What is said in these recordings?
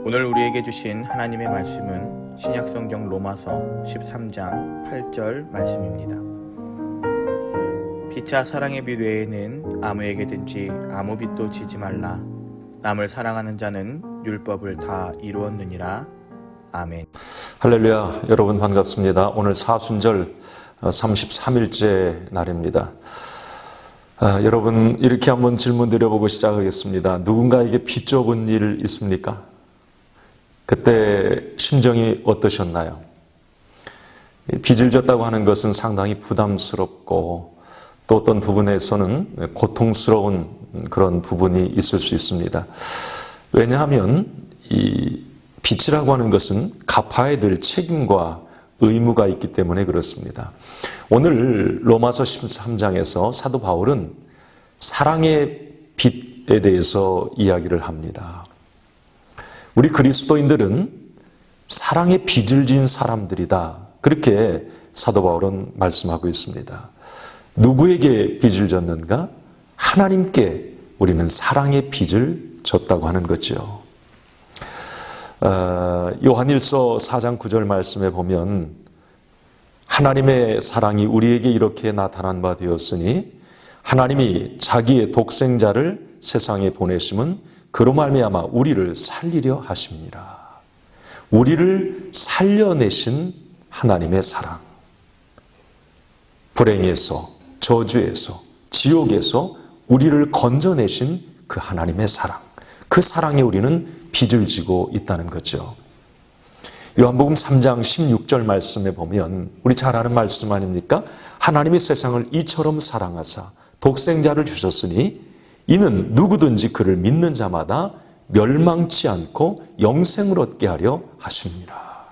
오늘 우리에게 주신 하나님의 말씀은 신약성경 로마서 13장 8절 말씀입니다. 피차 사랑의 빛 외에는 아무에게든지 아무 빛도 지지 말라. 남을 사랑하는 자는 율법을 다 이루었느니라. 아멘. 할렐루야. 여러분 반갑습니다. 오늘 사순절 33일째 날입니다. 여러분 이렇게 한번 질문 드려보고 시작하겠습니다. 누군가에게 빚져본 일 있습니까? 그때 심정이 어떠셨나요? 빚을 졌다고 하는 것은 상당히 부담스럽고 또 어떤 부분에서는 고통스러운 그런 부분이 있을 수 있습니다. 왜냐하면 이 빚이라고 하는 것은 갚아야 될 책임과 의무가 있기 때문에 그렇습니다. 오늘 로마서 13장에서 사도 바울은 사랑의 빚에 대해서 이야기를 합니다. 우리 그리스도인들은 사랑의 빚을 진 사람들이다. 그렇게 사도 바울은 말씀하고 있습니다. 누구에게 빚을 졌는가? 하나님께 우리는 사랑의 빚을 졌다고 하는 거죠. 요한일서 4장 9절 말씀에 보면 하나님의 사랑이 우리에게 이렇게 나타난 바 되었으니 하나님이 자기의 독생자를 세상에 보내심은 그로 말미암아 우리를 살리려 하심이라. 우리를 살려내신 하나님의 사랑. 불행에서, 저주에서, 지옥에서 우리를 건져내신 그 하나님의 사랑. 그 사랑에 우리는 빚을 지고 있다는 거죠. 요한복음 3장 16절 말씀에 보면 우리 잘 아는 말씀 아닙니까? 하나님이 세상을 이처럼 사랑하사 독생자를 주셨으니 이는 누구든지 그를 믿는 자마다 멸망치 않고 영생을 얻게 하려 하십니다.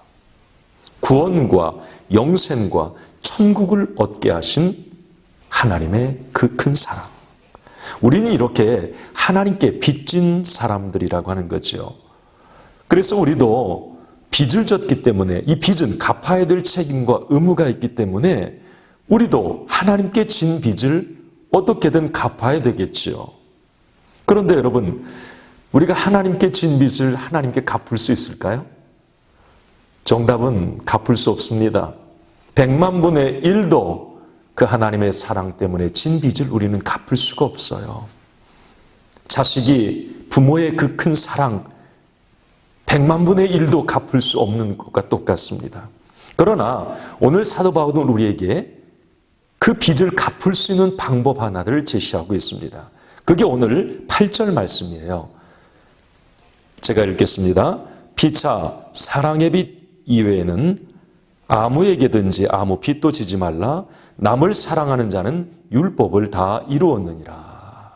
구원과 영생과 천국을 얻게 하신 하나님의 그 큰 사랑. 우리는 이렇게 하나님께 빚진 사람들이라고 하는 거죠. 그래서 우리도 빚을 졌기 때문에 이 빚은 갚아야 될 책임과 의무가 있기 때문에 우리도 하나님께 진 빚을 어떻게든 갚아야 되겠지요. 그런데 여러분, 우리가 하나님께 진 빚을 하나님께 갚을 수 있을까요? 정답은 갚을 수 없습니다. 100만 분의 1도 그 하나님의 사랑 때문에 진 빚을 우리는 갚을 수가 없어요. 자식이 부모의 그 큰 사랑 100만 분의 1도 갚을 수 없는 것과 똑같습니다. 그러나 오늘 사도 바울은 우리에게 그 빚을 갚을 수 있는 방법 하나를 제시하고 있습니다. 그게 오늘 8절 말씀이에요. 제가 읽겠습니다. 피차 사랑의 빚 이외에는 아무에게든지 아무 빚도 지지 말라. 남을 사랑하는 자는 율법을 다 이루었느니라.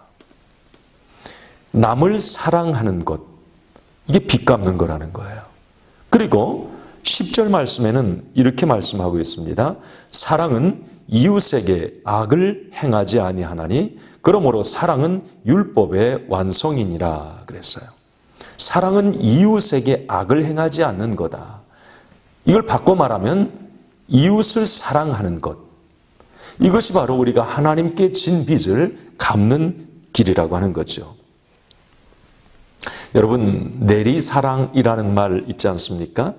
남을 사랑하는 것, 이게 빚 갚는 거라는 거예요. 그리고 10절 말씀에는 이렇게 말씀하고 있습니다. 사랑은 이웃에게 악을 행하지 아니하나니 그러므로 사랑은 율법의 완성이니라 그랬어요. 사랑은 이웃에게 악을 행하지 않는 거다. 이걸 바꿔 말하면 이웃을 사랑하는 것. 이것이 바로 우리가 하나님께 진 빚을 갚는 길이라고 하는 거죠. 여러분, 내리사랑이라는 말 있지 않습니까?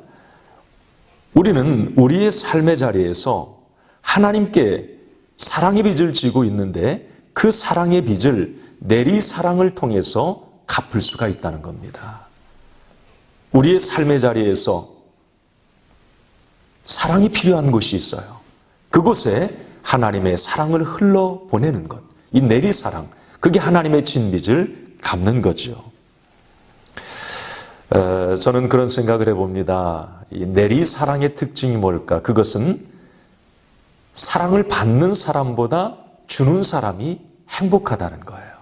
우리는 우리의 삶의 자리에서 하나님께 사랑의 빚을 지고 있는데 그 사랑의 빚을 내리사랑을 통해서 갚을 수가 있다는 겁니다. 우리의 삶의 자리에서 사랑이 필요한 곳이 있어요. 그곳에 하나님의 사랑을 흘러보내는 것, 이 내리사랑, 그게 하나님의 진 빚을 갚는 거죠. 저는 그런 생각을 해봅니다. 이 내리사랑의 특징이 뭘까? 그것은 사랑을 받는 사람보다 주는 사람이 행복하다는 거예요.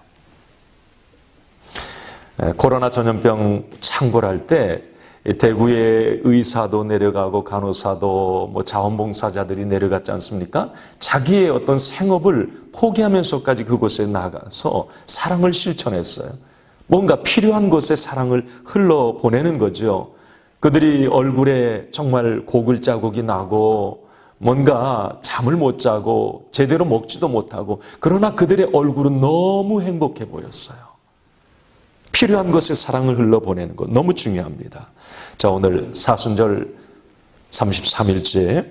코로나 전염병 창궐할 때 대구에 의사도 내려가고 간호사도 자원봉사자들이 내려갔지 않습니까? 자기의 어떤 생업을 포기하면서까지 그곳에 나가서 사랑을 실천했어요. 뭔가 필요한 곳에 사랑을 흘러보내는 거죠. 그들이 얼굴에 정말 고글 자국이 나고 뭔가 잠을 못 자고 제대로 먹지도 못하고 그러나 그들의 얼굴은 너무 행복해 보였어요. 필요한 것에 사랑을 흘러보내는 것 너무 중요합니다. 자, 오늘 사순절 33일째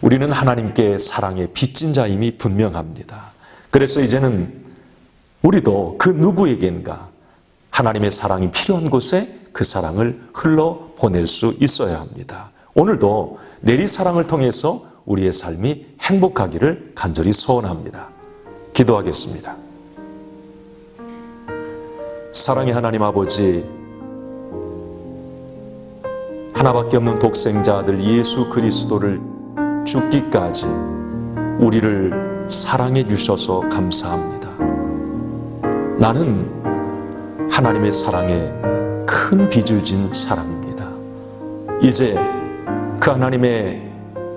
우리는 하나님께 사랑의 빚진 자임이 분명합니다. 그래서 이제는 우리도 그 누구에겐가 하나님의 사랑이 필요한 곳에 그 사랑을 흘러보낼 수 있어야 합니다. 오늘도 내리 사랑을 통해서 우리의 삶이 행복하기를 간절히 소원합니다. 기도하겠습니다. 사랑의 하나님 아버지, 하나밖에 없는 독생자 아들 예수 그리스도를 죽기까지 우리를 사랑해 주셔서 감사합니다. 나는 하나님의 사랑에 큰 빚을 진 사람입니다. 이제 그 하나님의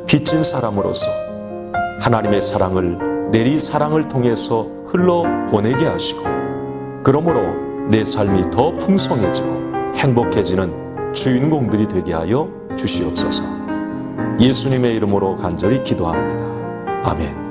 빚진 사람으로서 하나님의 사랑을 내리 사랑을 통해서 흘러보내게 하시고, 그러므로 내 삶이 더 풍성해지고 행복해지는 주인공들이 되게 하여 주시옵소서. 예수님의 이름으로 간절히 기도합니다. 아멘.